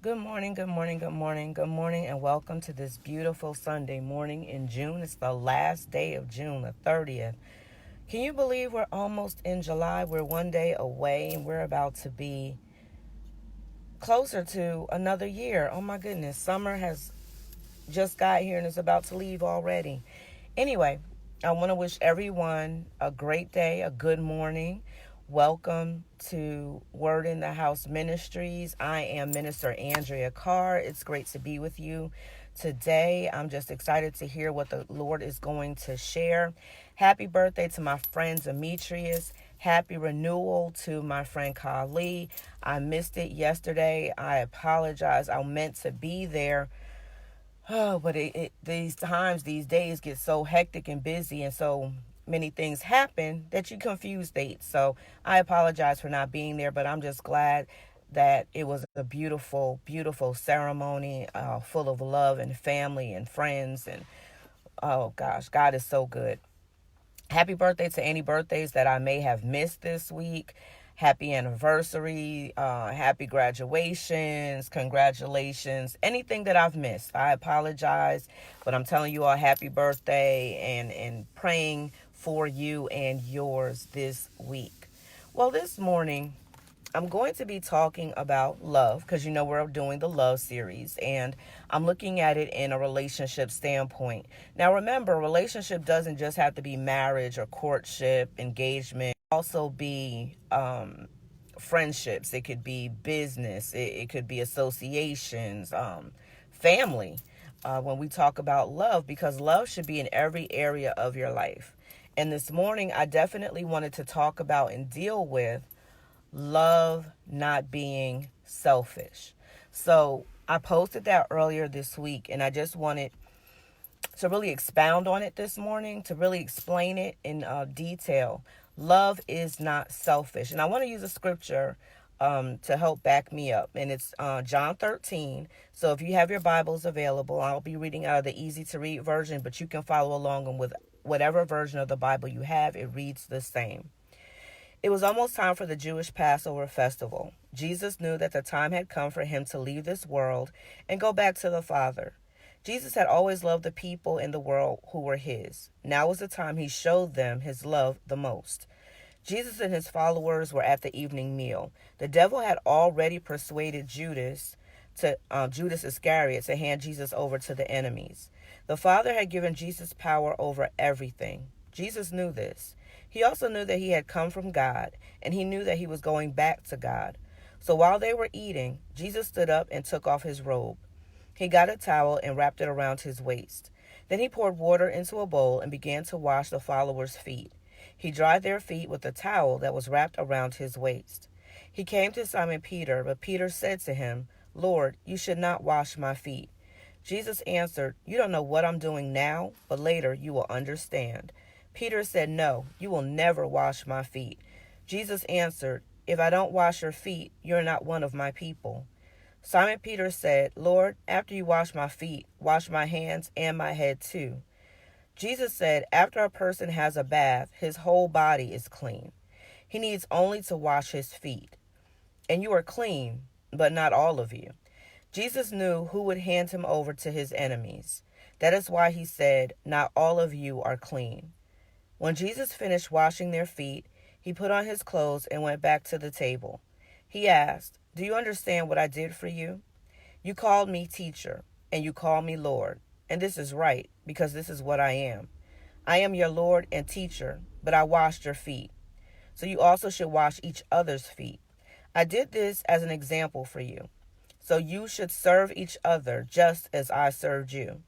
Good morning, good morning, good morning, good morning, and welcome to this beautiful Sunday morning in June. It's the last day of June, the 30th. Can you believe we're almost in July? We're one day away and we're about to be closer to another year. Oh my goodness, summer has just got here and is about to leave already. Anyway, I want to wish everyone a great day, a good morning. Welcome to Word in the House Ministries. I am Minister Andrea Carr. It's great to be with you today. I'm just excited to hear what the Lord is going to share. Happy birthday to my friend Demetrius. Happy renewal to my friend Kali. I missed it yesterday. I apologize. I meant to be there. Oh, but these times, these days get so hectic and busy, and so many things happen that you confuse dates. So I apologize for not being there, but I'm just glad that it was a beautiful, beautiful ceremony, full of love and family and friends. And oh gosh, God is so good. Happy birthday to any birthdays that I may have missed this week. Happy anniversary, happy graduations, congratulations, anything that I've missed. I apologize, but I'm telling you all happy birthday and praying for you and yours this week. Well, this morning, I'm going to be talking about love because we're doing the love series and I'm looking at it in a relationship standpoint. Now, remember, a relationship doesn't just have to be marriage or courtship, engagement, it can also be friendships, it could be business, it could be associations, family. When we talk about love, because love should be in every area of your life. And this morning, I definitely wanted to talk about and deal with love not being selfish. So I posted that earlier this week, and I just wanted to really expound on it this morning, to really explain it in detail. Love is not selfish. And I want to use a scripture to help back me up. And it's John 13. So if you have your Bibles available, I'll be reading out of the easy to read version, but you can follow along with whatever version of the Bible you have. It reads the same. It was almost time for the Jewish Passover festival. Jesus knew that the time had come for him to leave this world and go back to the Father. Jesus had always loved the people in the world who were his. Now was the time he showed them his love the most. Jesus and his followers were at the evening meal. The devil had already persuaded Judas Iscariot to hand Jesus over to the enemies. The Father had given Jesus power over everything. Jesus knew this. He also knew that he had come from God, and he knew that he was going back to God. So while they were eating, Jesus stood up and took off his robe. He got a towel and wrapped it around his waist. Then he poured water into a bowl and began to wash the followers' feet. He dried their feet with the towel that was wrapped around his waist. He came to Simon Peter, but Peter said to him, "Lord, you should not wash my feet." Jesus answered, "You don't know what I'm doing now, but later you will understand." Peter said, "No, you will never wash my feet." Jesus answered, "If I don't wash your feet, you're not one of my people." Simon Peter said, "Lord, after you wash my feet, wash my hands and my head too." Jesus said, after a person has a bath, his whole body is clean. He needs only to wash his feet. And you are clean, but not all of you. Jesus knew who would hand him over to his enemies. That is why he said, "Not all of you are clean." When Jesus finished washing their feet, he put on his clothes and went back to the table. He asked, "Do you understand what I did for you? You called me teacher, and you call me Lord. And this is right, because this is what I am. I am your Lord and teacher, but I washed your feet. So you also should wash each other's feet. I did this as an example for you. So you should serve each other just as I served you.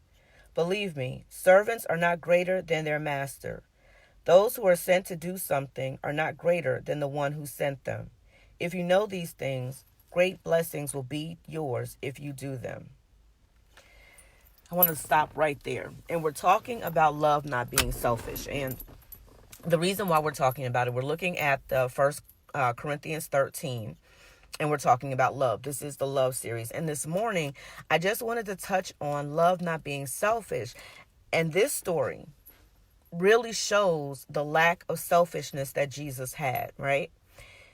Believe me, servants are not greater than their master. Those who are sent to do something are not greater than the one who sent them. If you know these things, great blessings will be yours if you do them." I want to stop right there. And we're talking about love not being selfish. And the reason why we're talking about it, we're looking at the First Corinthians 13, and we're talking about love. This is the love series. And this morning, I just wanted to touch on love not being selfish. And this story really shows the lack of selfishness that Jesus had, right?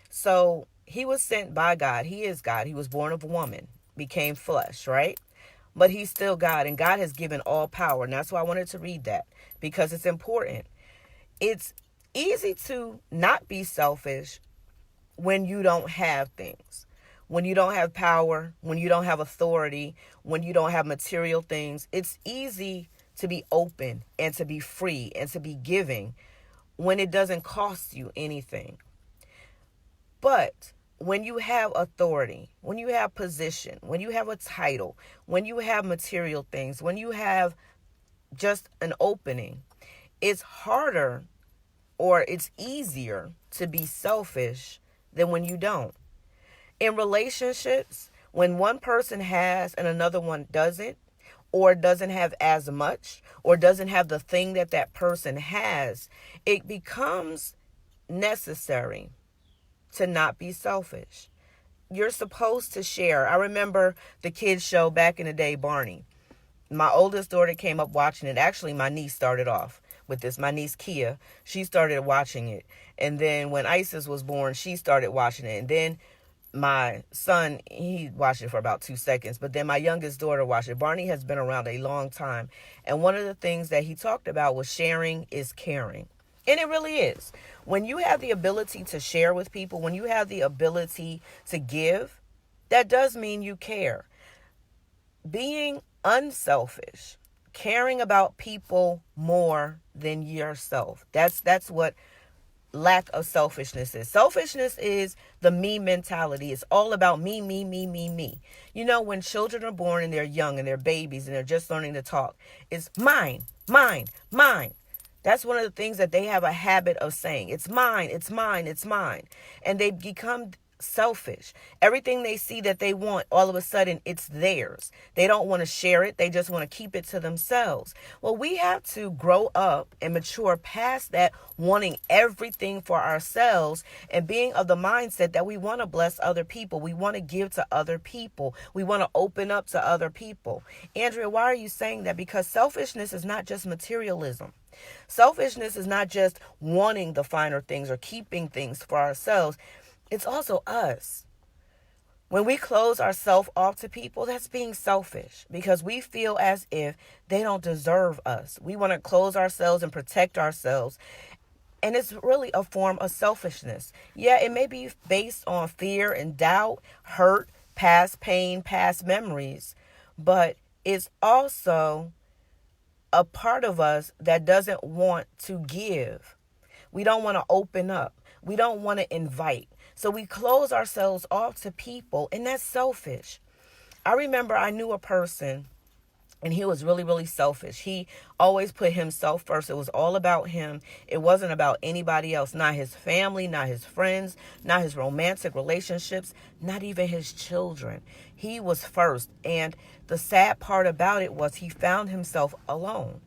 So he was sent by God. He is God. He was born of a woman. became flesh, right? But he's still God, and God has given all power. And that's why I wanted to read that, because it's important. It's easy to not be selfish when you don't have things, when you don't have power, when you don't have authority, when you don't have material things. It's easy to be open and to be free and to be giving when it doesn't cost you anything. But when you have authority, when you have position, when you have a title, when you have material things, when you have just an opening, it's harder, or it's easier to be selfish than when you don't. In relationships, when one person has and another one doesn't, or doesn't have as much, or doesn't have the thing that that person has, it becomes necessary to not be selfish. You're supposed to share. I remember the kids show back in the day, Barney. My oldest daughter came up watching it. Actually, my niece started off with this. My niece Kia, she started watching it. And then when Isis was born, she started watching it. And then my son, he watched it for about 2 seconds. But then my youngest daughter watched it. Barney has been around a long time. And one of the things that he talked about was sharing is caring. And it really is. When you have the ability to share with people, when you have the ability to give, that does mean you care. Being unselfish, caring about people more than yourself. That's what lack of selfishness is. Selfishness is the me mentality. It's all about me, me, me, me, me. You know, when children are born and they're young and they're babies and they're just learning to talk, it's mine, mine, mine. That's one of the things that they have a habit of saying. It's mine, it's mine, it's mine. And they become selfish. Everything they see that they want, all of a sudden it's theirs. They don't want to share it. They just want to keep it to themselves. Well, we have to grow up and mature past that, wanting everything for ourselves and being of the mindset that we want to bless other people. We want to give to other people. We want to open up to other people. Andrea, why are you saying that? Because selfishness is not just materialism. Selfishness is not just wanting the finer things or keeping things for ourselves. It's also us. When we close ourselves off to people, that's being selfish, because we feel as if they don't deserve us. We want to close ourselves and protect ourselves. And it's really a form of selfishness. Yeah, it may be based on fear and doubt, hurt, past pain, past memories, but it's also a part of us that doesn't want to give. We don't want to open up. We don't want to invite. So we close ourselves off to people, and that's selfish. I remember I knew a person, and he was really, really selfish. He always put himself first. It was all about him. It wasn't about anybody else, not his family, not his friends, not his romantic relationships, not even his children. He was first. And the sad part about it was he found himself alone,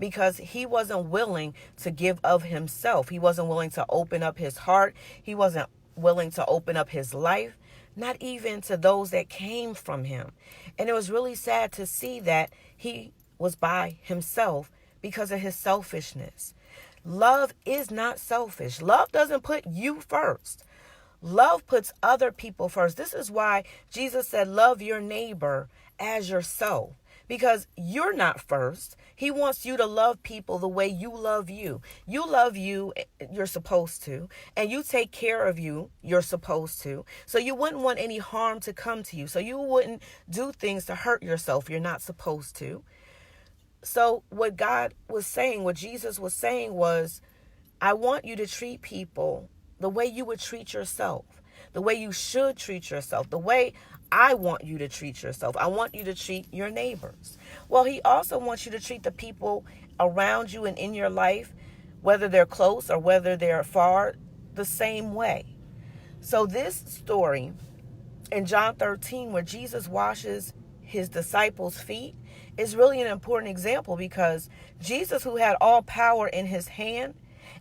because he wasn't willing to give of himself. He wasn't willing to open up his heart. He wasn't willing to open up his life, not even to those that came from him. And it was really sad to see that he was by himself because of his selfishness. Love is not selfish. Love doesn't put you first. Love puts other people first. This is why Jesus said, love your neighbor as yourself. Because you're not first. He wants you to love people the way you love you. You love you, you're supposed to. And you take care of you, you're supposed to. So you wouldn't want any harm to come to you. So you wouldn't do things to hurt yourself. You're not supposed to. So what God was saying, what Jesus was saying was, I want you to treat people the way you would treat yourself. The way you should treat yourself. The way I want you to treat yourself. I want you to treat your neighbors. Well, he also wants you to treat the people around you and in your life, whether they're close or whether they're far, the same way. So this story in John 13, where Jesus washes his disciples' feet, is really an important example, because Jesus, who had all power in his hand,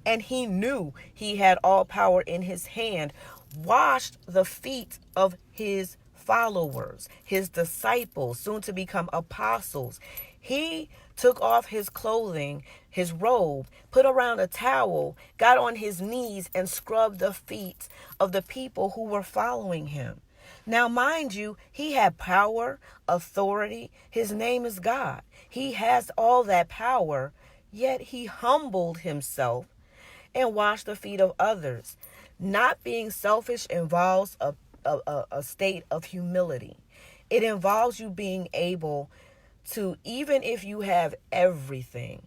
and he knew he had all power in his hand, washed the feet of his followers, his disciples, soon to become apostles. He took off his clothing, his robe, put around a towel, got on his knees and scrubbed the feet of the people who were following him. Now, mind you, he had power, authority. His name is God. He has all that power, yet he humbled himself and washed the feet of others. Not being selfish involves a state of humility. It involves you being able to, even if you have everything,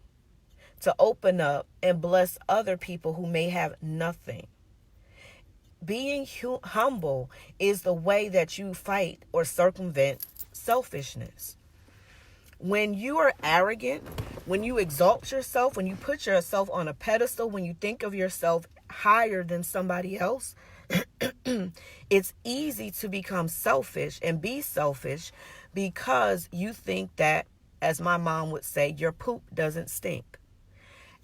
to open up and bless other people who may have nothing. Being humble is the way that you fight or circumvent selfishness. When you are arrogant, when you exalt yourself, when you put yourself on a pedestal, when you think of yourself higher than somebody else, it's easy to become selfish and be selfish because you think that, as my mom would say, your poop doesn't stink.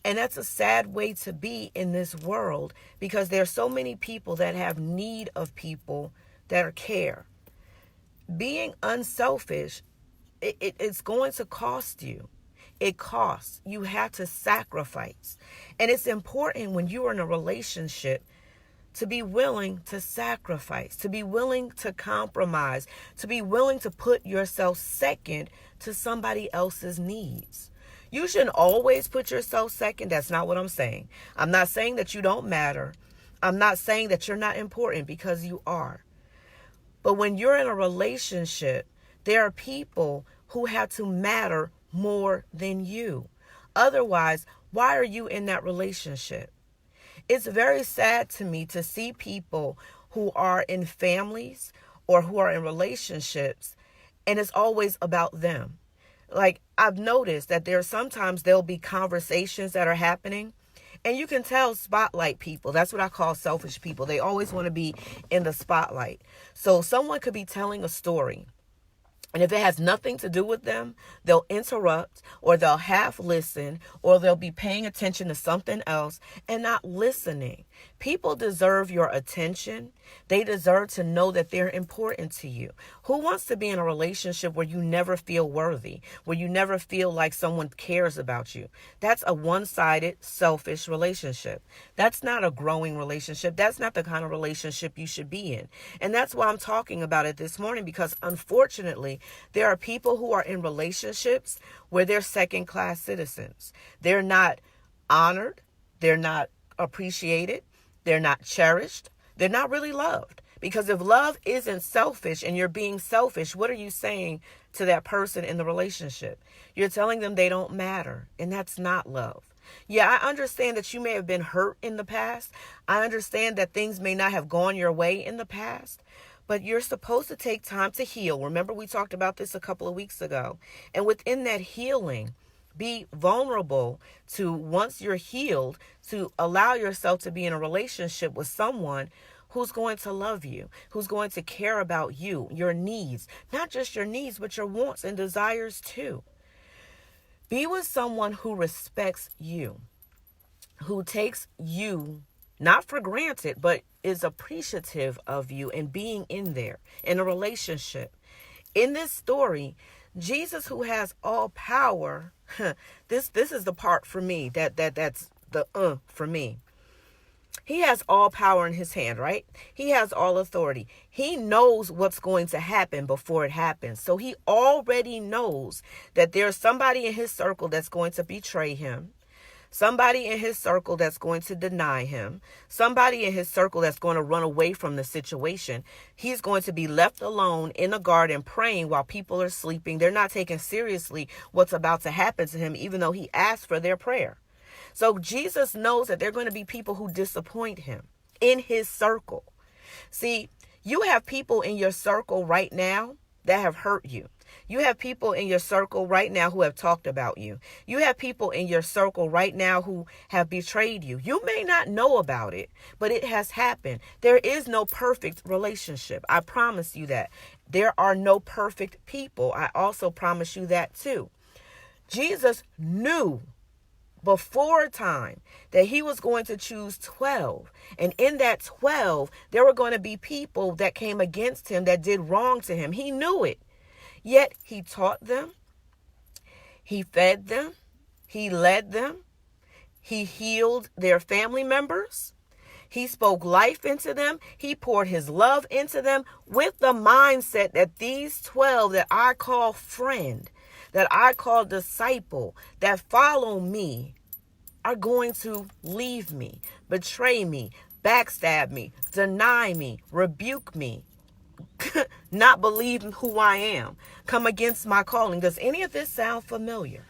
And that's a sad way to be in this world because there are so many people that have need of people that are care. Being unselfish, it's going to cost you. It costs. You have to sacrifice. And it's important when you are in a relationship to be willing to sacrifice, to be willing to compromise, to be willing to put yourself second to somebody else's needs. You shouldn't always put yourself second. That's not what I'm saying. I'm not saying that you don't matter. I'm not saying that you're not important, because you are. But when you're in a relationship, there are people who have to matter more than you. Otherwise, why are you in that relationship? It's very sad to me to see people who are in families or who are in relationships, and it's always about them. Like, I've noticed that there'll be conversations that are happening, and you can tell spotlight people. That's what I call selfish people. They always want to be in the spotlight. So someone could be telling a story, and if it has nothing to do with them, they'll interrupt, or they'll half listen, or they'll be paying attention to something else and not listening. People deserve your attention. They deserve to know that they're important to you. Who wants to be in a relationship where you never feel worthy, where you never feel like someone cares about you? That's a one-sided, selfish relationship. That's not a growing relationship. That's not the kind of relationship you should be in. And that's why I'm talking about it this morning, because unfortunately, there are people who are in relationships where they're second-class citizens. They're not honored. They're not appreciated. They're not cherished. They're not really loved. Because if love isn't selfish and you're being selfish, what are you saying to that person in the relationship? You're telling them they don't matter, and that's not love. Yeah, I understand that you may have been hurt in the past. I understand that things may not have gone your way in the past. But you're supposed to take time to heal. Remember, we talked about this a couple of weeks ago. And within that healing, be vulnerable to, once you're healed, to allow yourself to be in a relationship with someone who's going to love you, who's going to care about you, your needs, not just your needs, but your wants and desires too. Be with someone who respects you, who takes you not for granted, but is appreciative of you and being in there in a relationship. In this story, Jesus, who has all power, this is the part for me that's the for me. He has all power in his hand, right? He has all authority. He knows what's going to happen before it happens. So he already knows that there's somebody in his circle that's going to betray him. Somebody in his circle that's going to deny him. Somebody in his circle that's going to run away from the situation. He's going to be left alone in a garden praying while people are sleeping. They're not taking seriously what's about to happen to him, even though he asked for their prayer. So Jesus knows that there are going to be people who disappoint him in his circle. See, you have people in your circle right now that have hurt you. You have people in your circle right now who have talked about you. You have people in your circle right now who have betrayed you. You may not know about it, but it has happened. There is no perfect relationship. I promise you that. There are no perfect people. I also promise you that too. Jesus knew before time that he was going to choose 12. And in that 12, there were going to be people that came against him that did wrong to him. He knew it. Yet he taught them, he fed them, he led them, he healed their family members, He spoke life into them. He poured his love into them with the mindset that these 12 that I call friend, that I call disciple, that follow me, are going to leave me, betray me, backstab me, deny me, rebuke me, not believe who I am, come against my calling. Does any of this sound familiar?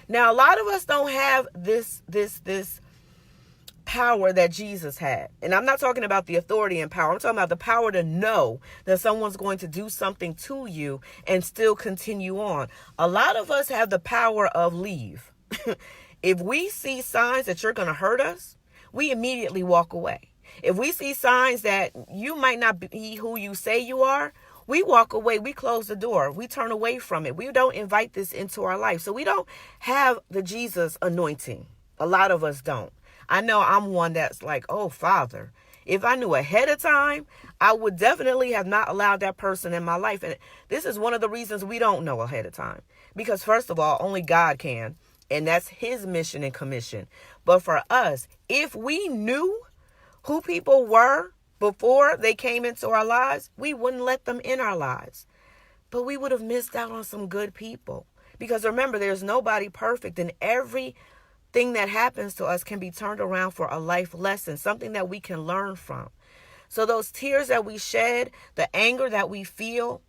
Now, a lot of us don't have this power that Jesus had. And I'm not talking about the authority and power. I'm talking about the power to know that someone's going to do something to you and still continue on. A lot of us have the power of leave. If we see signs that you're going to hurt us, we immediately walk away. If we see signs that you might not be who you say you are, we walk away. We close the door. We turn away from it. We don't invite this into our life. So we don't have the Jesus anointing. A lot of us don't. I know I'm one that's like, oh, Father, if I knew ahead of time, I would definitely have not allowed that person in my life. And this is one of the reasons we don't know ahead of time. Because first of all, only God can. And that's his mission and commission. But for us, if we knew who people were before they came into our lives, we wouldn't let them in our lives. But we would have missed out on some good people. Because remember, there's nobody perfect, and everything that happens to us can be turned around for a life lesson, something that we can learn from. So those tears that we shed, the anger that we feel,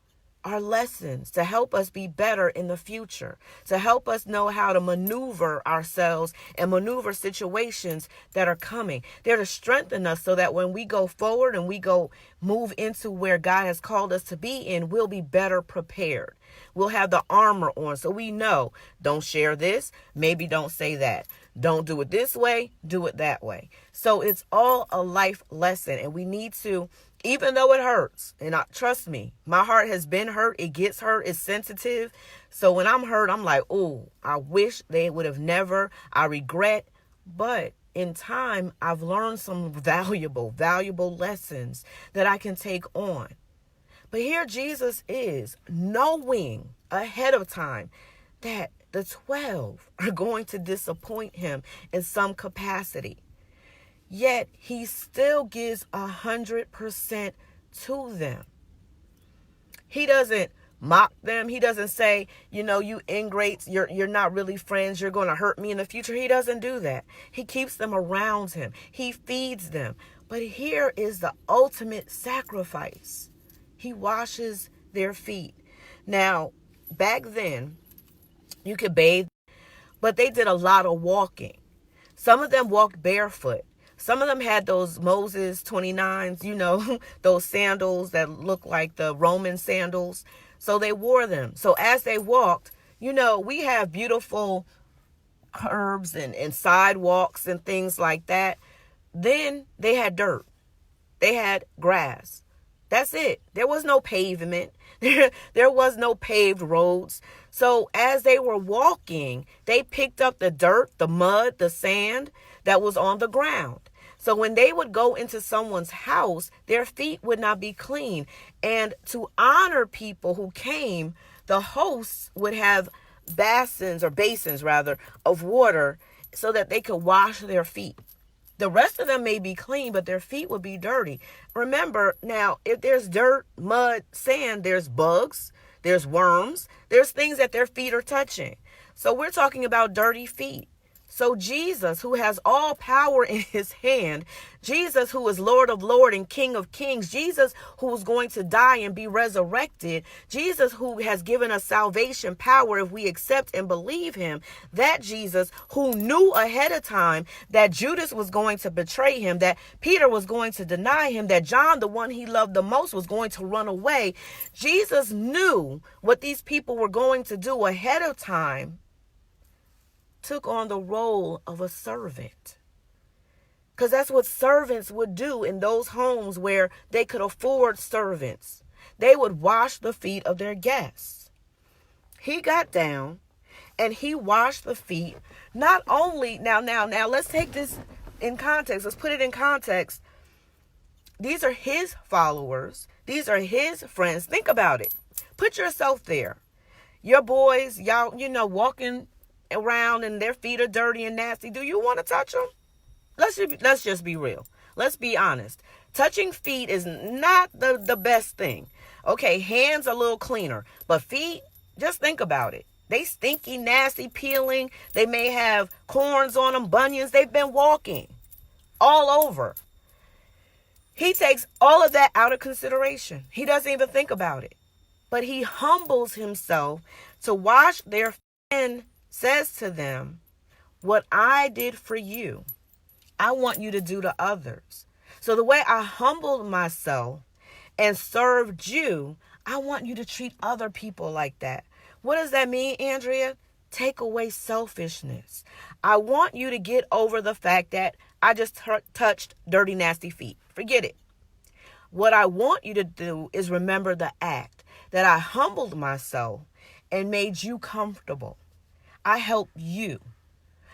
are lessons to help us be better in the future, to help us know how to maneuver ourselves and maneuver situations that are coming. They're to strengthen us so that when we go forward and we go move into where God has called us to be in, we'll be better prepared. We'll have the armor on so we know, don't share this, maybe don't say that. Don't do it this way, do it that way. So it's all a life lesson, and we need to, even though it hurts, and trust me, my heart has been hurt. It gets hurt. It's sensitive. So when I'm hurt, I'm like, oh, I wish they would have never. I regret. But in time, I've learned some valuable lessons that I can take on. But here Jesus is knowing ahead of time that the 12 are going to disappoint him in some capacity. Yet he still gives 100% to them. He doesn't mock them. He doesn't say, you ingrates, you're not really friends. You're going to hurt me in the future. He doesn't do that. He keeps them around him. He feeds them. But here is the ultimate sacrifice. He washes their feet. Now, back then, you could bathe, but they did a lot of walking. Some of them walked barefoot. Some of them had those Moses 29s, those sandals that look like the Roman sandals. So they wore them. So as they walked, we have beautiful curbs and sidewalks and things like that. Then they had dirt. They had grass. That's it. There was no pavement. There was no paved roads. So as they were walking, they picked up the dirt, the mud, the sand that was on the ground. So when they would go into someone's house, their feet would not be clean. And to honor people who came, the hosts would have basins of water so that they could wash their feet. The rest of them may be clean, but their feet would be dirty. Remember, now, if there's dirt, mud, sand, there's bugs, there's worms, there's things that their feet are touching. So we're talking about dirty feet. So Jesus, who has all power in his hand, Jesus, who is Lord of Lords and King of Kings, Jesus, who is going to die and be resurrected, Jesus, who has given us salvation power if we accept and believe him, that Jesus, who knew ahead of time that Judas was going to betray him, that Peter was going to deny him, that John, the one he loved the most, was going to run away. Jesus knew what these people were going to do ahead of time, took on the role of a servant. Because that's what servants would do in those homes where they could afford servants. They would wash the feet of their guests. He got down and he washed the feet. Not only, now, let's take this in context. Let's put it in context. These are his followers. These are his friends. Think about it. Put yourself there. Your boys, y'all, walking around and their feet are dirty and nasty. Do you want to touch them? Let's just be real. Let's be honest. Touching feet is not the best thing. Okay, hands a little cleaner, but feet, just think about it. They stinky, nasty, peeling. They may have corns on them, bunions. They've been walking all over. He takes all of that out of consideration. He doesn't even think about it. But he humbles himself to wash their feet and says to them, what I did for you, I want you to do to others. So the way I humbled myself and served you, I want you to treat other people like that. What does that mean, Andrea? Take away selfishness. I want you to get over the fact that I just touched dirty, nasty feet. Forget it. What I want you to do is remember the act that I humbled myself and made you comfortable. I helped you.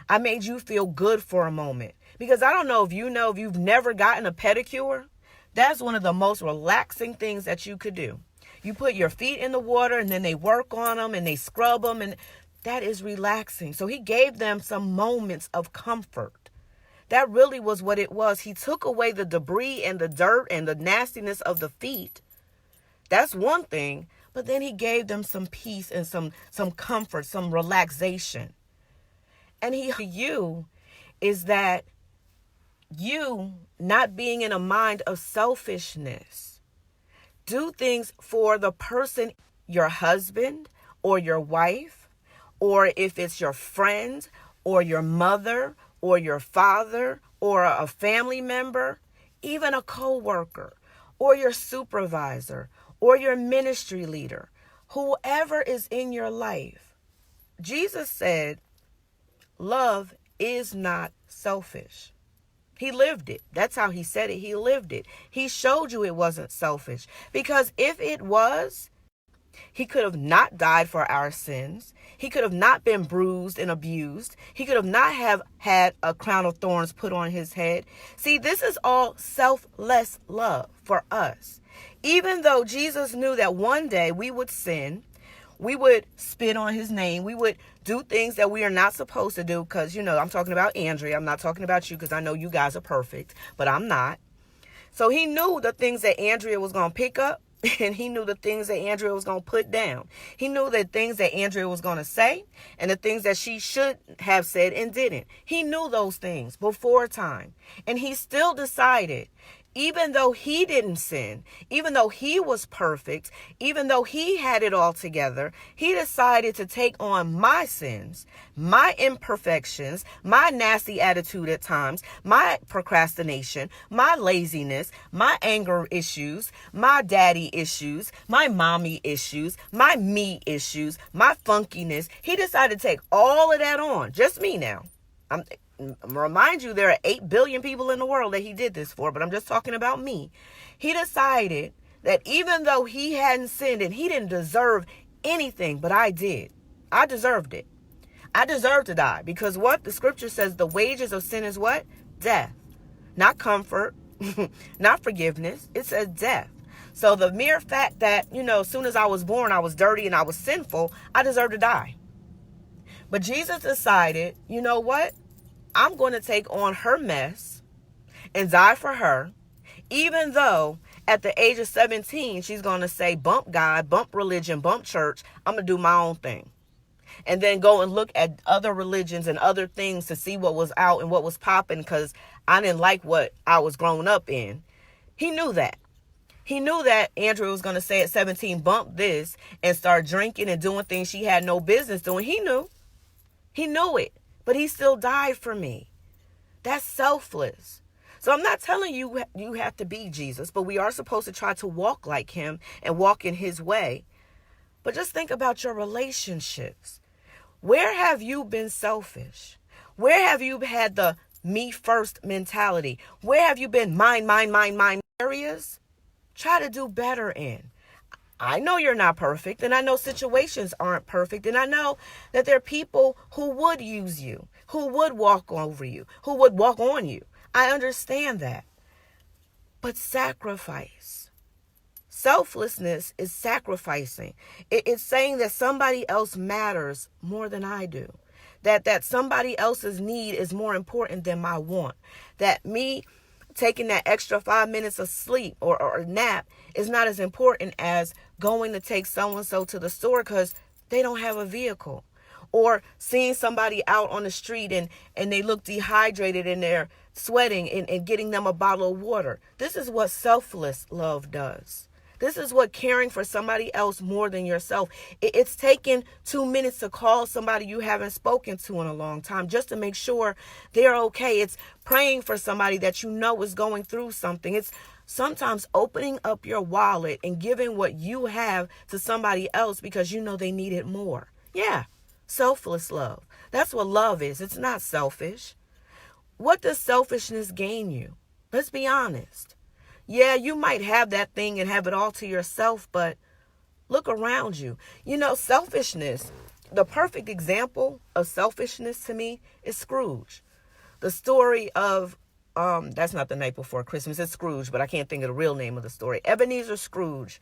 I made you feel good for a moment. Because I don't know if you've never gotten a pedicure, that's one of the most relaxing things that you could do. You put your feet in the water and then they work on them and they scrub them, and that is relaxing. So he gave them some moments of comfort. That really was what it was. He took away the debris and the dirt and the nastiness of the feet. That's one thing. But then he gave them some peace and some comfort, some relaxation. And you is that you not being in a mind of selfishness. Do things for the person, your husband or your wife, or if it's your friend or your mother or your father or a family member, even a coworker or your supervisor or your ministry leader, whoever is in your life. Jesus said, love is not selfish. He lived it. That's how he said it. He lived it. He showed you it wasn't selfish. Because if it was, he could have not died for our sins. He could have not been bruised and abused. He could have not have had a crown of thorns put on his head. See, this is all selfless love for us. Even though Jesus knew that one day we would sin, we would spit on his name, we would do things that we are not supposed to do, because, I'm talking about Andrea. I'm not talking about you, because I know you guys are perfect, but I'm not. So he knew the things that Andrea was going to pick up, and he knew the things that Andrea was going to put down. He knew the things that Andrea was going to say and the things that she should have said and didn't. He knew those things before time. And he still decided, even though he didn't sin, even though he was perfect, even though he had it all together, he decided to take on my sins, my imperfections, my nasty attitude at times, my procrastination, my laziness, my anger issues, my daddy issues, my mommy issues, my me issues, my funkiness. He decided to take all of that on. Just me now. Remind you, there are 8 billion people in the world that he did this for, but I'm just talking about me. He decided that even though he hadn't sinned and he didn't deserve anything, but I did. I deserved it. I deserved to die, because what the scripture says, the wages of sin is what? Death. Not comfort, not forgiveness. It says death. So the mere fact that, as soon as I was born, I was dirty and I was sinful, I deserved to die. But Jesus decided, you know what? I'm going to take on her mess and die for her, even though at the age of 17, she's going to say, bump God, bump religion, bump church. I'm going to do my own thing. And then go and look at other religions and other things to see what was out and what was popping, because I didn't like what I was growing up in. He knew that. He knew that Andrea was going to say at 17, bump this, and start drinking and doing things she had no business doing. He knew. He knew it. But he still died for me. That's selfless. So I'm not telling you you have to be Jesus, but we are supposed to try to walk like him and walk in his way. But just think about your relationships. Where have you been selfish? Where have you had the me first mentality? Where have you been mine areas? Try to do better in. I know you're not perfect, and I know situations aren't perfect, and I know that there are people who would use you, who would walk over you, who would walk on you. I understand that. But sacrifice. Selflessness is sacrificing. It's saying that somebody else matters more than I do. That somebody else's need is more important than my want. That me taking that extra 5 minutes of sleep or a nap is not as important as going to take so-and-so to the store because they don't have a vehicle. Or seeing somebody out on the street and they look dehydrated and they're sweating and getting them a bottle of water. This is what selfless love does. This is what caring for somebody else more than yourself. It's taking 2 minutes to call somebody you haven't spoken to in a long time just to make sure they're okay. It's praying for somebody that you know is going through something. It's sometimes opening up your wallet and giving what you have to somebody else because you know they need it more. Yeah, selfless love. That's what love is. It's not selfish. What does selfishness gain you? Let's be honest. Yeah, you might have that thing and have it all to yourself, but look around you. You know, selfishness, the perfect example of selfishness to me is Scrooge. The story of, that's not The Night Before Christmas, it's Scrooge, but I can't think of the real name of the story. Ebenezer Scrooge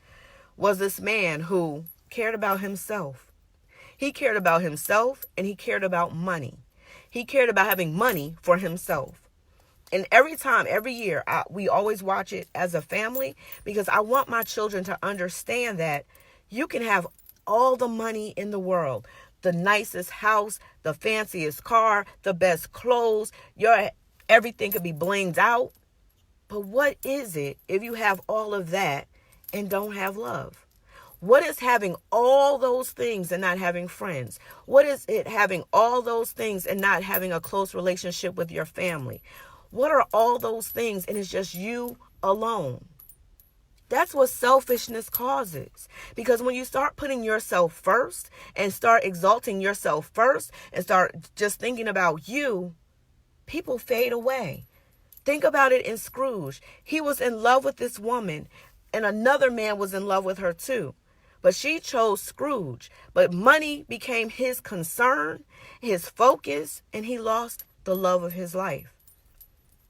was this man who cared about himself. He cared about himself and he cared about money. He cared about having money for himself. And every year, we always watch it as a family because I want my children to understand that you can have all the money in the world, the nicest house, the fanciest car, the best clothes, everything could be blinged out. But what is it if you have all of that and don't have love? What is having all those things and not having friends? What is it having all those things and not having a close relationship with your family? What are all those things and it's just you alone? That's what selfishness causes. Because when you start putting yourself first and start exalting yourself first and start just thinking about you, people fade away. Think about it in Scrooge. He was in love with this woman and another man was in love with her too. But she chose Scrooge. But money became his concern, his focus, and he lost the love of his life.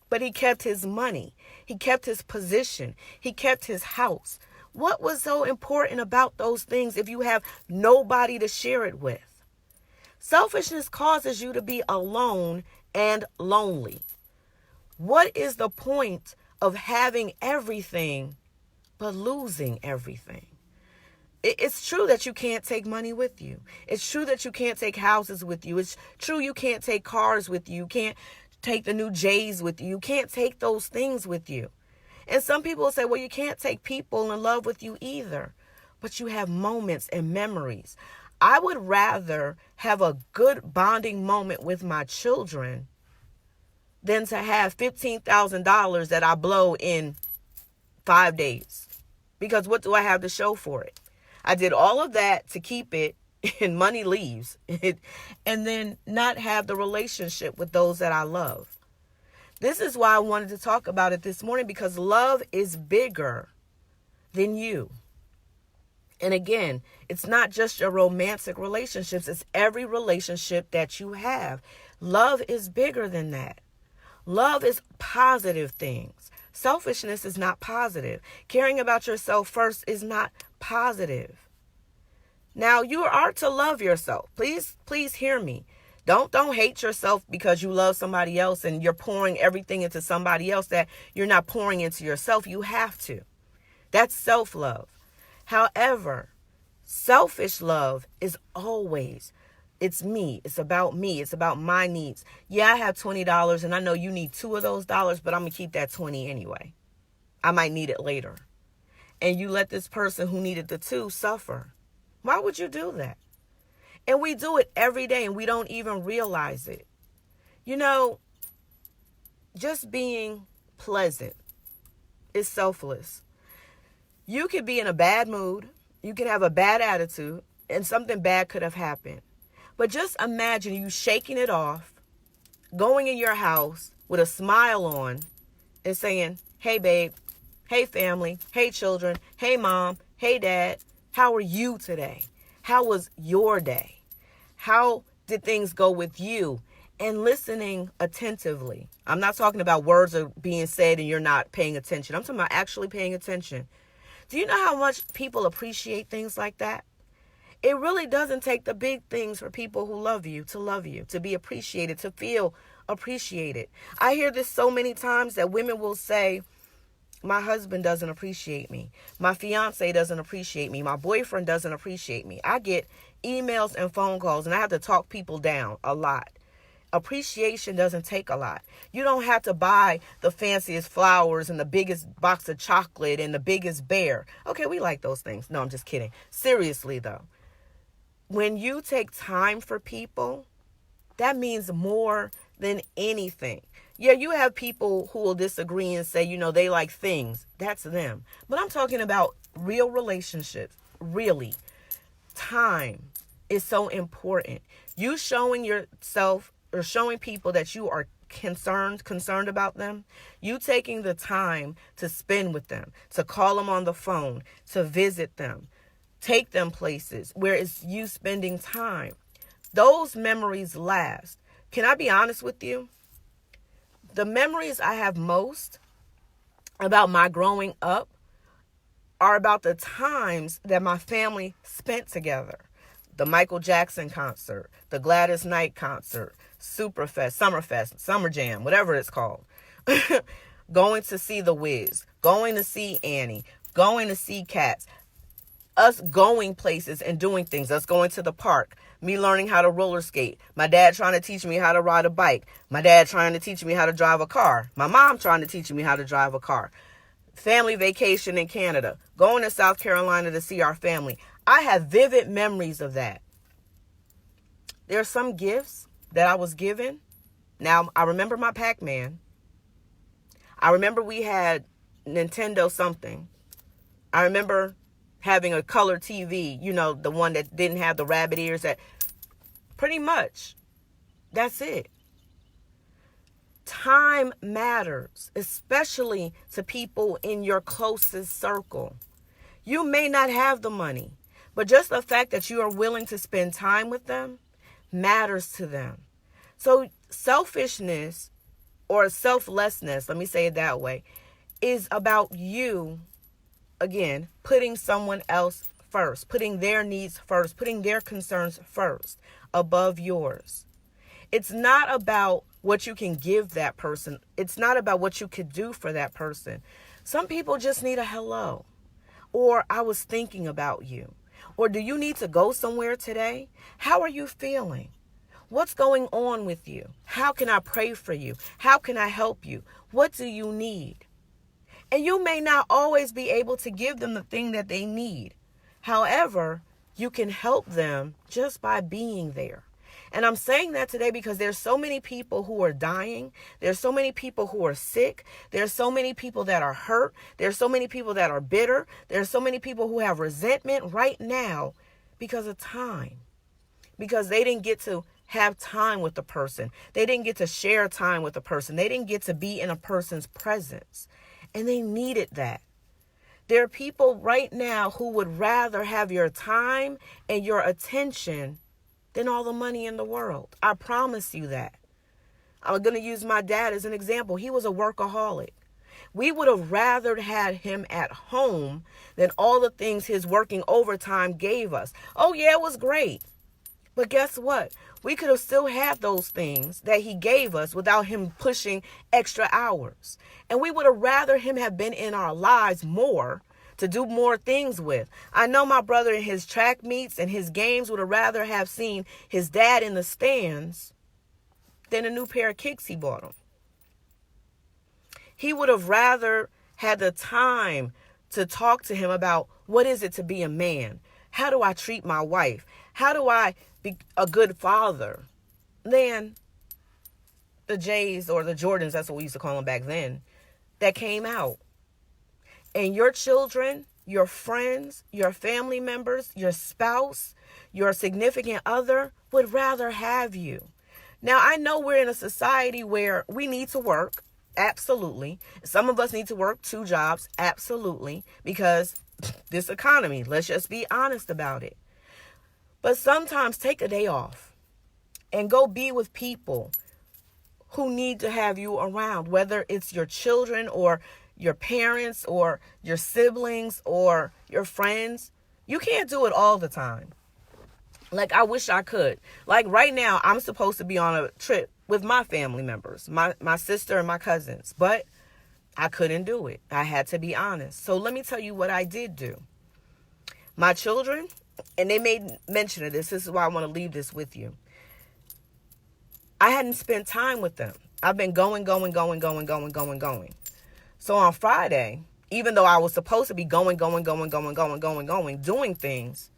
But he kept his money. He kept his position. He kept his house. What was so important about those things if you have nobody to share it with? Selfishness causes you to be alone and lonely. What is the point of having everything but losing everything? It's true that you can't take money with you. It's true that you can't take houses with you. It's true you can't take cars with you. You can't take the new J's with you. You can't take those things with you. And some people will say, well, you can't take people in love with you either. But you have moments and memories. I would rather have a good bonding moment with my children than to have $15,000 that I blow in 5 days. Because what do I have to show for it? I did all of that to keep it and money leaves and then not have the relationship with those that I love. This is why I wanted to talk about it this morning because love is bigger than you. And again, it's not just your romantic relationships. It's every relationship that you have. Love is bigger than that. Love is positive things. Selfishness is not positive. Caring about yourself first is not positive. Now, you are to love yourself. Please hear me. Don't hate yourself because you love somebody else and you're pouring everything into somebody else that you're not pouring into yourself. You have to. That's self-love. However, selfish love is always, it's me. It's about me. It's about my needs. Yeah, I have $20 and I know you need 2 of those dollars, but I'm going to keep that 20 anyway. I might need it later. And you let this person who needed the 2 suffer. Why would you do that? And we do it every day and we don't even realize it. You know, just being pleasant is selfless. You could be in a bad mood. You could have a bad attitude and something bad could have happened. But just imagine you shaking it off, going in your house with a smile on and saying, hey, babe, hey, family, hey, children, hey, mom, hey, dad. How are you today? How was your day? How did things go with you? And listening attentively. I'm not talking about words are being said and you're not paying attention. I'm talking about actually paying attention. Do you know how much people appreciate things like that? It really doesn't take the big things for people who love you, to be appreciated, to feel Appreciate it. I hear this so many times that women will say, my husband doesn't appreciate me. My fiance doesn't appreciate me. My boyfriend doesn't appreciate me. I get emails and phone calls, and I have to talk people down a lot. Appreciation doesn't take a lot. You don't have to buy the fanciest flowers and the biggest box of chocolate and the biggest bear. Okay, we like those things. No, I'm just kidding. Seriously, though, when you take time for people, that means more than anything. Yeah, you have people who will disagree and say, they like things. That's them. But I'm talking about real relationships. Really. Time is so important. You showing yourself or showing people that you are concerned about them. You taking the time to spend with them, to call them on the phone, to visit them, take them places where it's you spending time. Those memories last. Can I be honest with you? The memories I have most about my growing up are about the times that my family spent together. The Michael Jackson concert, the Gladys Knight concert, Superfest, Summerfest, Summer Jam, whatever it's called. Going to see The Wiz, going to see Annie, going to see Cats. Us going places and doing things. Us going to the park. Me learning how to roller skate. My dad trying to teach me how to ride a bike. My dad trying to teach me how to drive a car. My mom trying to teach me how to drive a car. Family vacation in Canada. Going to South Carolina to see our family. I have vivid memories of that. There are some gifts that I was given. Now, I remember my Pac-Man. I remember we had Nintendo something. I remember having a color TV, the one that didn't have the rabbit ears. That pretty much, that's it. Time matters, especially to people in your closest circle. You may not have the money, but just the fact that you are willing to spend time with them matters to them. So selfishness or selflessness, let me say it that way, is about you, again, putting someone else first, putting their needs first, putting their concerns first above yours. It's not about what you can give that person. It's not about what you could do for that person. Some people just need a hello, or I was thinking about you, or do you need to go somewhere today? How are you feeling? What's going on with you? How can I pray for you? How can I help you? What do you need? And you may not always be able to give them the thing that they need. However, you can help them just by being there. And I'm saying that today because there's so many people who are dying. There's so many people who are sick. There's so many people that are hurt. There's so many people that are bitter. There's so many people who have resentment right now because of time. Because they didn't get to have time with the person. They didn't get to share time with the person. They didn't get to be in a person's presence. And they needed that. There are people right now who would rather have your time and your attention than all the money in the world. I promise you that. I'm going to use my dad as an example. He was a workaholic. We would have rather had him at home than all the things his working overtime gave us. Oh, yeah, it was great. But guess what? We could have still had those things that he gave us without him pushing extra hours. And we would have rather him have been in our lives more to do more things with. I know my brother in his track meets and his games would have rather have seen his dad in the stands than a new pair of kicks he bought him. He would have rather had the time to talk to him about what is it to be a man? How do I treat my wife? How do I be a good father? Than the Jays or the Jordans, that's what we used to call them back then, that came out. And your children, your friends, your family members, your spouse, your significant other would rather have you. Now, I know we're in a society where we need to work. Absolutely. Some of us need to work 2 jobs. Absolutely. Because this economy, let's just be honest about it. But sometimes take a day off and go be with people who need to have you around, whether it's your children or your parents or your siblings or your friends. You can't do it all the time. Like, I wish I could. Like right now, I'm supposed to be on a trip with my family members, my sister and my cousins, but I couldn't do it. I had to be honest. So let me tell you what I did do. My children, and they made mention of this. This is why I want to leave this with you. I hadn't spent time with them. I've been going. So on Friday, even though I was supposed to be going, doing things,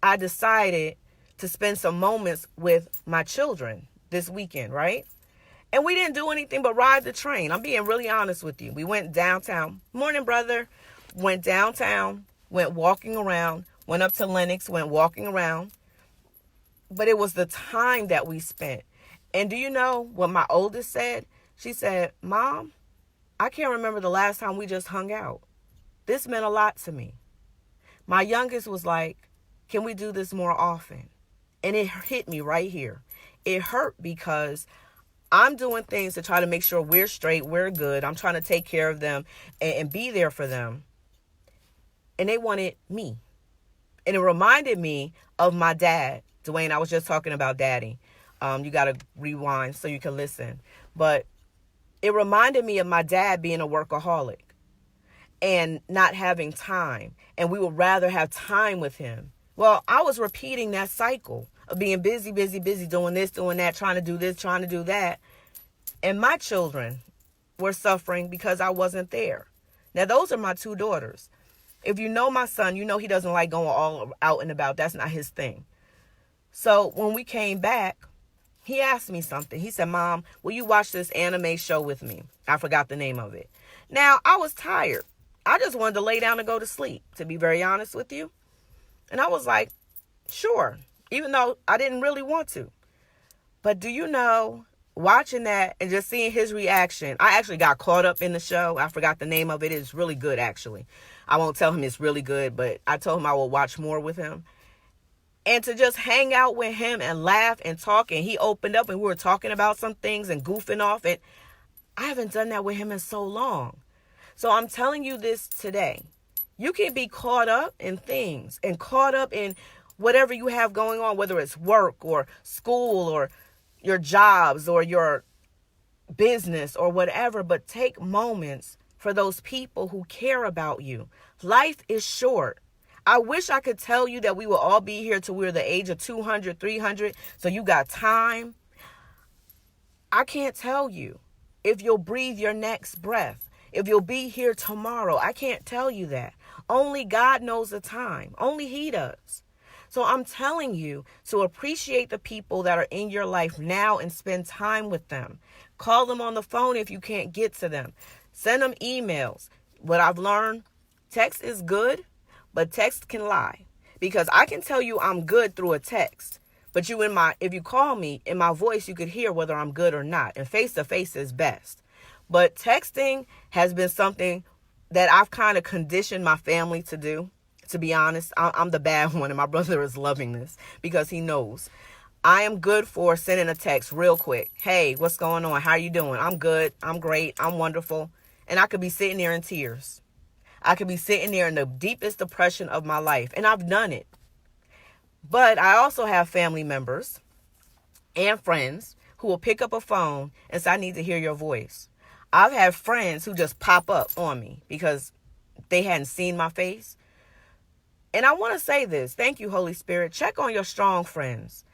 I decided to spend some moments with my children this weekend, right? And we didn't do anything but ride the train. I'm being really honest with you. We went downtown. Morning, brother. Went downtown, went walking around, went up to Lenox, went walking around. But it was the time that we spent. And do you know what my oldest said? She said, Mom, I can't remember the last time we just hung out. This meant a lot to me. My youngest was like, can we do this more often? And it hit me right here. It hurt because I'm doing things to try to make sure we're straight, we're good. I'm trying to take care of them and be there for them. And they wanted me. And it reminded me of my dad. Dwayne, I was just talking about daddy. You got to rewind so you can listen. But it reminded me of my dad being a workaholic and not having time. And we would rather have time with him. Well, I was repeating that cycle of being busy, doing this, doing that, trying to do this, trying to do that. And my children were suffering because I wasn't there. Now, those are my two daughters. If you know my son, you know he doesn't like going all out and about. That's not his thing. So when we came back, he asked me something. He said, Mom, will you watch this anime show with me? I forgot the name of it. Now, I was tired. I just wanted to lay down and go to sleep, to be very honest with you. And I was like, sure, even though I didn't really want to. But do you know, watching that and just seeing his reaction, I actually got caught up in the show. I forgot the name of it. It's really good, actually. I won't tell him it's really good, but I told him I will watch more with him. And to just hang out with him and laugh and talk. And he opened up and we were talking about some things and goofing off. And I haven't done that with him in so long. So I'm telling you this today. You can be caught up in things and caught up in whatever you have going on, whether it's work or school or your jobs or your business or whatever. But take moments for those people who care about you. Life is short. I wish I could tell you that we will all be here till we're the age of 200, 300. So you got time. I can't tell you if you'll breathe your next breath, if you'll be here tomorrow. I can't tell you that. Only God knows the time. Only He does. So I'm telling you to appreciate the people that are in your life now and spend time with them. Call them on the phone if you can't get to them. Send them emails. What I've learned, text is good. But text can lie, because I can tell you I'm good through a text. But if you call me in my voice, you could hear whether I'm good or not. And face to face is best. But texting has been something that I've kind of conditioned my family to do. To be honest, I'm the bad one, and my brother is loving this because he knows. I am good for sending a text real quick. Hey, what's going on? How are you doing? I'm good. I'm great. I'm wonderful. And I could be sitting there in tears. I could be sitting there in the deepest depression of my life. And I've done it. But I also have family members and friends who will pick up a phone and say, I need to hear your voice. I've had friends who just pop up on me because they hadn't seen my face. And I want to say this. Thank you, Holy Spirit. Check on your strong friends.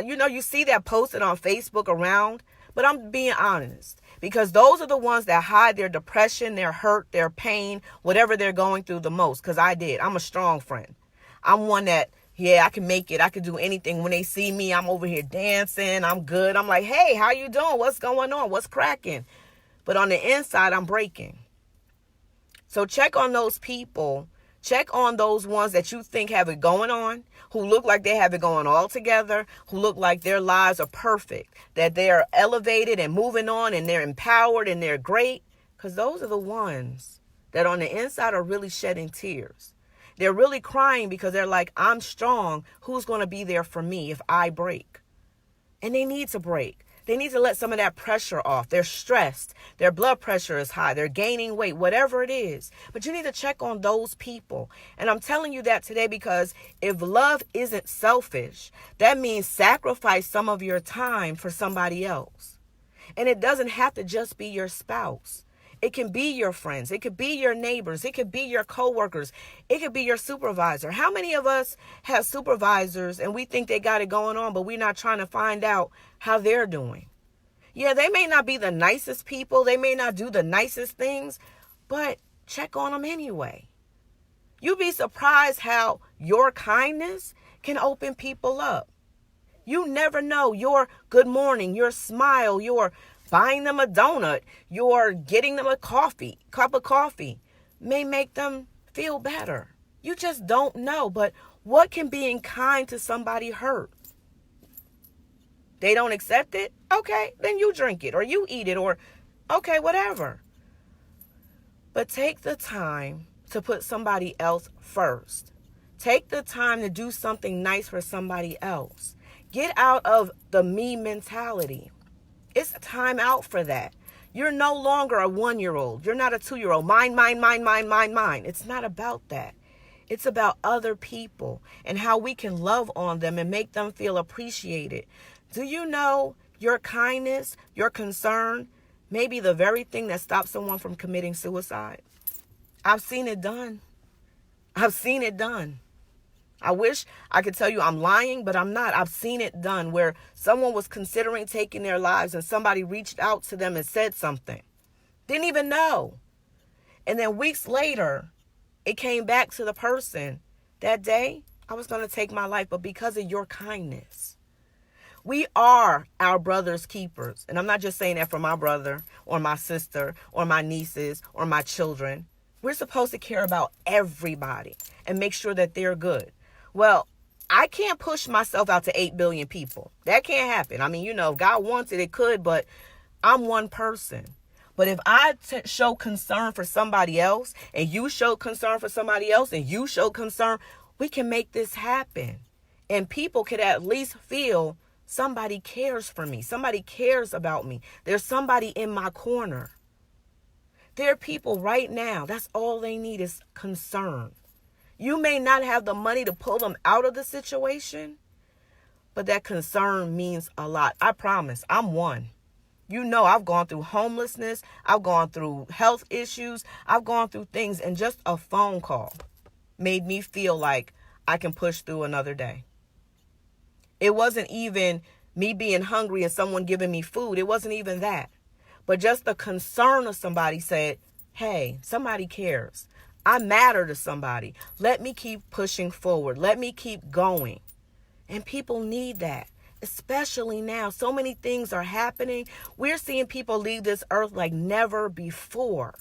You see that posted on Facebook around, but I'm being honest. Because those are the ones that hide their depression, their hurt, their pain, whatever they're going through the most. Because I did. I'm a strong friend. I'm one that, I can make it. I can do anything. When they see me, I'm over here dancing. I'm good. I'm like, hey, how you doing? What's going on? What's cracking? But on the inside, I'm breaking. So check on those people. Check on those ones that you think have it going on, who look like they have it going all together, who look like their lives are perfect, that they are elevated and moving on and they're empowered and they're great. Because those are the ones that on the inside are really shedding tears. They're really crying because they're like, I'm strong. Who's going to be there for me if I break? And they need to break. They need to let some of that pressure off. They're stressed. Their blood pressure is high. They're gaining weight, whatever it is. But you need to check on those people. And I'm telling you that today because if love isn't selfish, that means sacrifice some of your time for somebody else. And it doesn't have to just be your spouse. It can be your friends. It could be your neighbors. It could be your coworkers. It could be your supervisor. How many of us have supervisors and we think they got it going on, but we're not trying to find out how they're doing? Yeah, they may not be the nicest people. They may not do the nicest things, but check on them anyway. You'd be surprised how your kindness can open people up. You never know. Your good morning, your smile, your buying them a donut, your getting them a cup of coffee may make them feel better. You just don't know. But what can being kind to somebody hurt? They don't accept it? Okay, then you drink it or you eat it or okay, whatever. But take the time to put somebody else first. Take the time to do something nice for somebody else. Get out of the me mentality. It's time out for that. You're no longer a 1-year-old. You're not a 2-year-old. Mine. It's not about that. It's about other people and how we can love on them and make them feel appreciated. Do you know your kindness, your concern may be the very thing that stops someone from committing suicide? I've seen it done. I've seen it done. I wish I could tell you I'm lying, but I'm not. I've seen it done where someone was considering taking their lives and somebody reached out to them and said something. Didn't even know. And then weeks later, it came back to the person. That day, I was going to take my life, but because of your kindness. We are our brother's keepers. And I'm not just saying that for my brother or my sister or my nieces or my children. We're supposed to care about everybody and make sure that they're good. Well, I can't push myself out to 8 billion people. That can't happen. I mean, if God wants it, it could, but I'm one person. But if I show concern for somebody else and you show concern for somebody else and you show concern, we can make this happen. And people could at least feel somebody cares for me. Somebody cares about me. There's somebody in my corner. There are people right now, that's all they need is concern. You may not have the money to pull them out of the situation, but that concern means a lot. I promise, I'm one. I've gone through homelessness. I've gone through health issues. I've gone through things, and just a phone call made me feel like I can push through another day. It wasn't even me being hungry and someone giving me food. It wasn't even that. But just the concern of somebody said, hey, somebody cares. I matter to somebody. Let me keep pushing forward. Let me keep going. And people need that, especially now. So many things are happening. We're seeing people leave this earth like never before.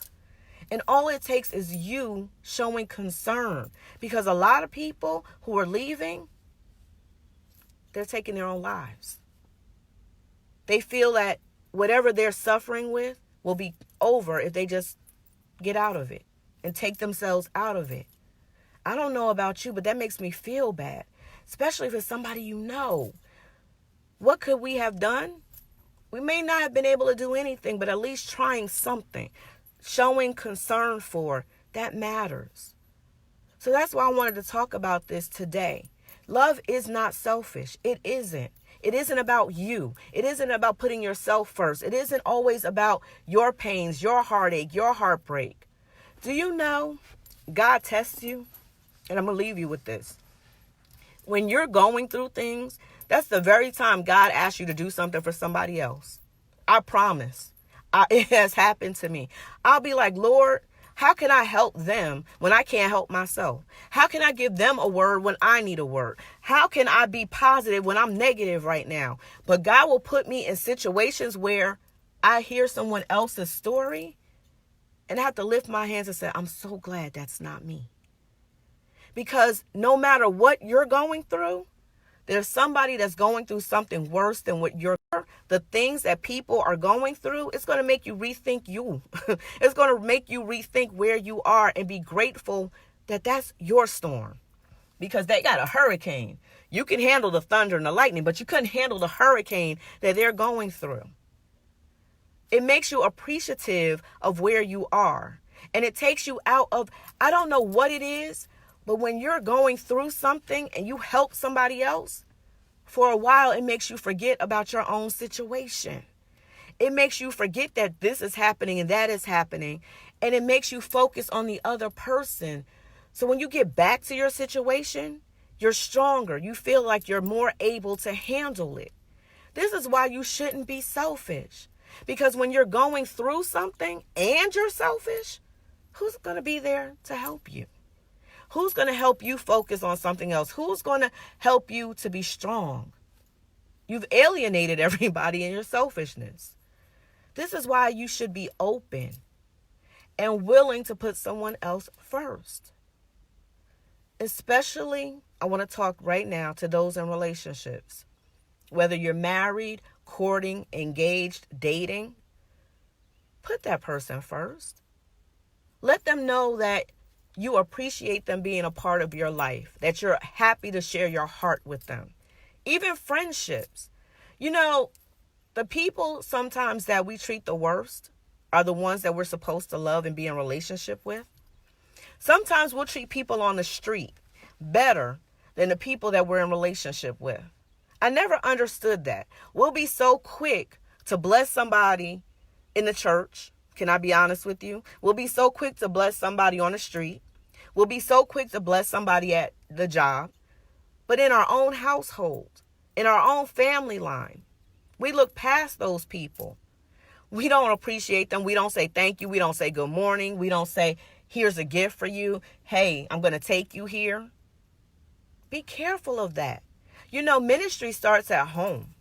And all it takes is you showing concern. Because a lot of people who are leaving, they're taking their own lives. They feel that whatever they're suffering with will be over if they just get out of it and take themselves out of it. I don't know about you, but that makes me feel bad, especially if it's somebody you know. What could we have done? We may not have been able to do anything, but at least trying something, showing concern for, that matters. So that's why I wanted to talk about this today. Love is not selfish. It isn't. It isn't about you. It isn't about putting yourself first. It isn't always about your pains, your heartache, your heartbreak. Do you know God tests you? And I'm going to leave you with this. When you're going through things, that's the very time God asks you to do something for somebody else. I promise. It has happened to me. I'll be like, Lord, how can I help them when I can't help myself? How can I give them a word when I need a word? How can I be positive when I'm negative right now? But God will put me in situations where I hear someone else's story and I have to lift my hands and say, I'm so glad that's not me. Because no matter what you're going through, there's somebody that's going through something worse than what you're. The things that people are going through, it's going to make you rethink you. It's going to make you rethink where you are and be grateful that that's your storm. Because they got a hurricane. You can handle the thunder and the lightning, but you couldn't handle the hurricane that they're going through. It makes you appreciative of where you are. And it takes you out of, I don't know what it is, but when you're going through something and you help somebody else, for a while, it makes you forget about your own situation. It makes you forget that this is happening and that is happening. And it makes you focus on the other person. So when you get back to your situation, you're stronger. You feel like you're more able to handle it. This is why you shouldn't be selfish. Because when you're going through something and you're selfish, who's going to be there to help you? Who's going to help you focus on something else? Who's going to help you to be strong? You've alienated everybody in your selfishness. This is why you should be open and willing to put someone else first. Especially, I want to talk right now to those in relationships. Whether you're married, courting, engaged, dating, put that person first. Let them know that you appreciate them being a part of your life, that you're happy to share your heart with them. Even friendships. You know, the people sometimes that we treat the worst are the ones that we're supposed to love and be in relationship with. Sometimes we'll treat people on the street better than the people that we're in relationship with. I never understood that. We'll be so quick to bless somebody in the church. Can I be honest with you? We'll be so quick to bless somebody on the street. We'll be so quick to bless somebody at the job. But in our own household, in our own family line, we look past those people. We don't appreciate them. We don't say thank you. We don't say good morning. We don't say, here's a gift for you. Hey, I'm going to take you here. Be careful of that. You know, ministry starts at home.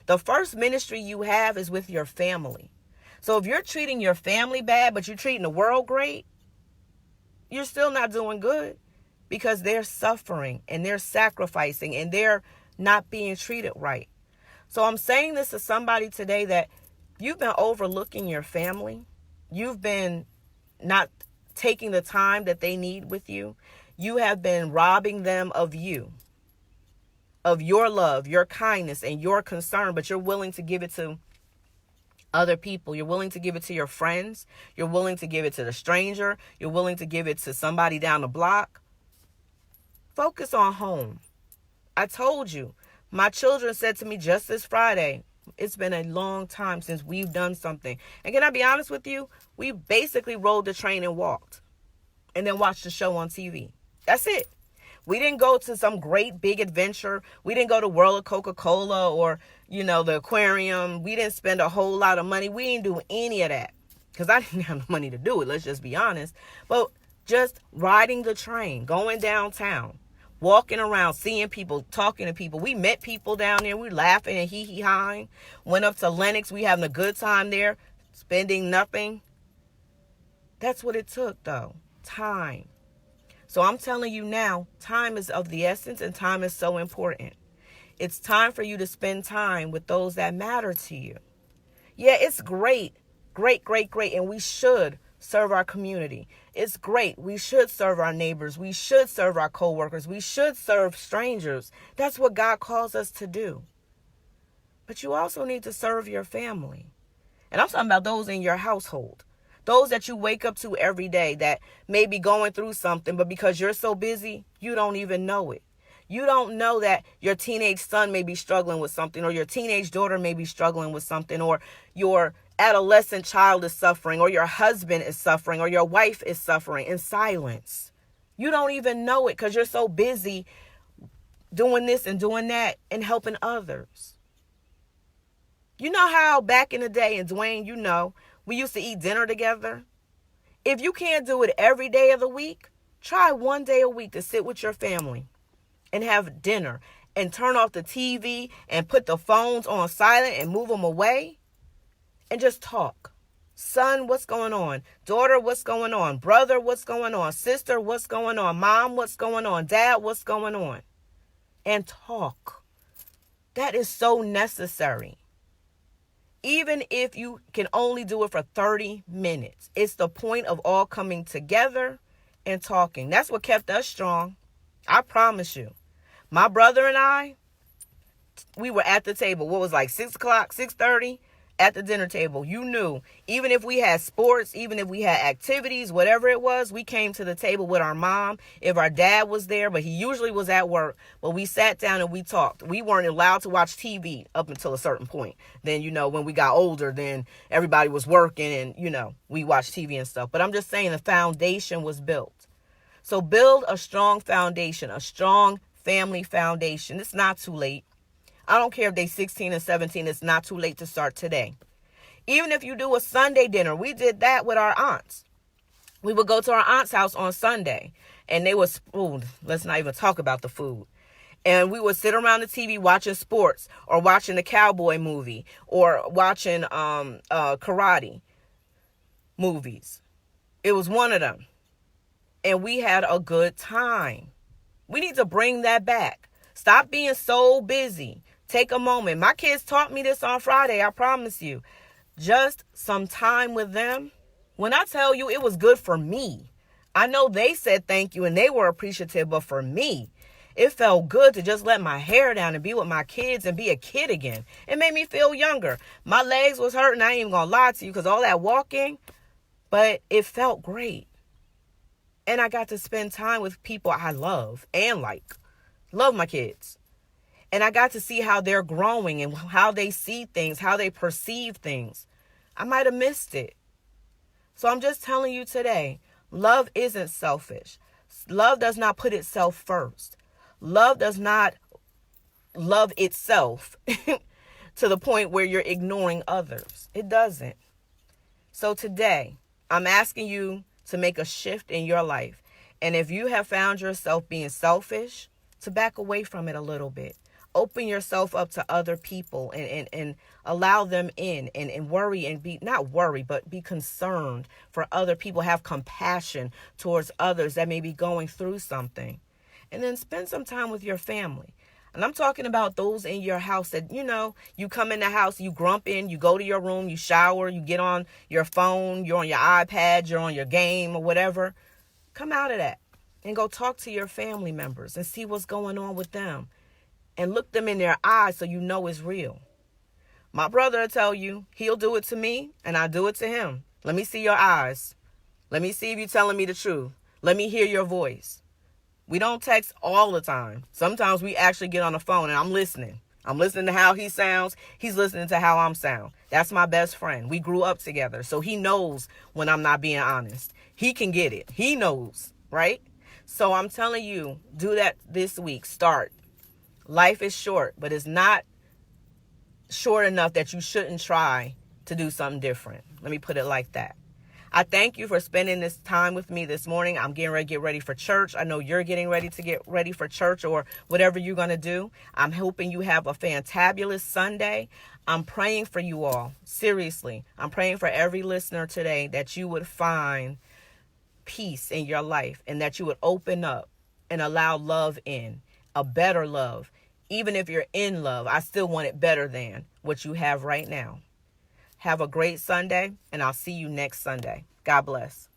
The first ministry you have is with your family. So if you're treating your family bad, but you're treating the world great, you're still not doing good, because they're suffering and they're sacrificing and they're not being treated right. So I'm saying this to somebody today that you've been overlooking your family. You've been not taking the time that they need with you. You have been robbing them of you, of your love, your kindness, and your concern, but you're willing to give it to other people. You're willing to give it to your friends. You're willing to give it to the stranger. You're willing to give it to somebody down the block. Focus on home. I told you, my children said to me just this Friday, it's been a long time since we've done something. And can I be honest with you? We basically rode the train and walked and then watched the show on TV. That's it. We didn't go to some great big adventure. We didn't go to World of Coca-Cola or, the aquarium. We didn't spend a whole lot of money. We didn't do any of that because I didn't have the money to do it. Let's just be honest. But just riding the train, going downtown, walking around, seeing people, talking to people. We met people down there. We laughing and hee-hee-hawing. Went up to Lenox. We having a good time there, spending nothing. That's what it took, though. Time. So I'm telling you now, time is of the essence and time is so important. It's time for you to spend time with those that matter to you. Yeah, it's great. Great. And we should serve our community. It's great. We should serve our neighbors. We should serve our coworkers. We should serve strangers. That's what God calls us to do. But you also need to serve your family. And I'm talking about those in your household. Those that you wake up to every day that may be going through something, but because you're so busy, you don't even know it. You don't know that your teenage son may be struggling with something, or your teenage daughter may be struggling with something, or your adolescent child is suffering, or your husband is suffering, or your wife is suffering in silence. You don't even know it because you're so busy doing this and doing that and helping others. You know how back in the day, and Dwayne, we used to eat dinner together. If you can't do it every day of the week, try one day a week to sit with your family and have dinner and turn off the TV and put the phones on silent and move them away and just talk. Son, what's going on? Daughter, what's going on? Brother, what's going on? Sister, what's going on? Mom, what's going on? Dad, what's going on? And talk. That is so necessary. Even if you can only do it for 30 minutes, it's the point of all coming together and talking. That's what kept us strong. I promise you. My brother and I, we were at the table. What was like 6 o'clock, 6:30? at the dinner table. You knew, even if we had sports, even if we had activities, whatever it was, we came to the table with our mom. If our dad was there, but he usually was at work, but we sat down and we talked. We weren't allowed to watch TV up until a certain point. Then, when we got older, then everybody was working and, we watched TV and stuff. But I'm just saying the foundation was built. So build a strong foundation, a strong family foundation. It's not too late. I don't care if they're 16 and 17. It's not too late to start today. Even if you do a Sunday dinner, we did that with our aunts. We would go to our aunt's house on Sunday, and they was food. Let's not even talk about the food. And we would sit around the TV watching sports or watching the cowboy movie or watching karate movies. It was one of them. And we had a good time. We need to bring that back. Stop being so busy. Take a moment. My kids taught me this on Friday, I promise you. Just some time with them. When I tell you it was good for me, I know they said thank you and they were appreciative, but for me, it felt good to just let my hair down and be with my kids and be a kid again. It made me feel younger. My legs was hurting. I ain't even gonna lie to you because all that walking, but it felt great. And I got to spend time with people I love and like. Love my kids. And I got to see how they're growing and how they see things, how they perceive things. I might have missed it. So I'm just telling you today, love isn't selfish. Love does not put itself first. Love does not love itself to the point where you're ignoring others. It doesn't. So today, I'm asking you to make a shift in your life. And if you have found yourself being selfish, to back away from it a little bit. Open yourself up to other people and allow them in and worry and be, not worry, but be concerned for other people. Have compassion towards others that may be going through something. And then spend some time with your family. And I'm talking about those in your house that, you come in the house, you grump in, you go to your room, you shower, you get on your phone, you're on your iPad, you're on your game or whatever. Come out of that and go talk to your family members and see what's going on with them. And look them in their eyes so you know it's real. My brother will tell you, he'll do it to me and I do it to him. Let me see your eyes. Let me see if you're telling me the truth. Let me hear your voice. We don't text all the time. Sometimes we actually get on the phone and I'm listening. I'm listening to how he sounds. He's listening to how I'm sound. That's my best friend. We grew up together. So he knows when I'm not being honest. He can get it. He knows, right? So I'm telling you, do that this week. Start. Life is short, but it's not short enough that you shouldn't try to do something different. Let me put it like that. I thank you for spending this time with me this morning. I'm getting ready to get ready for church. I know you're getting ready to get ready for church or whatever you're going to do. I'm hoping you have a fantabulous Sunday. I'm praying for you all. Seriously, I'm praying for every listener today that you would find peace in your life and that you would open up and allow love in, a better love. Even if you're in love, I still want it better than what you have right now. Have a great Sunday, and I'll see you next Sunday. God bless.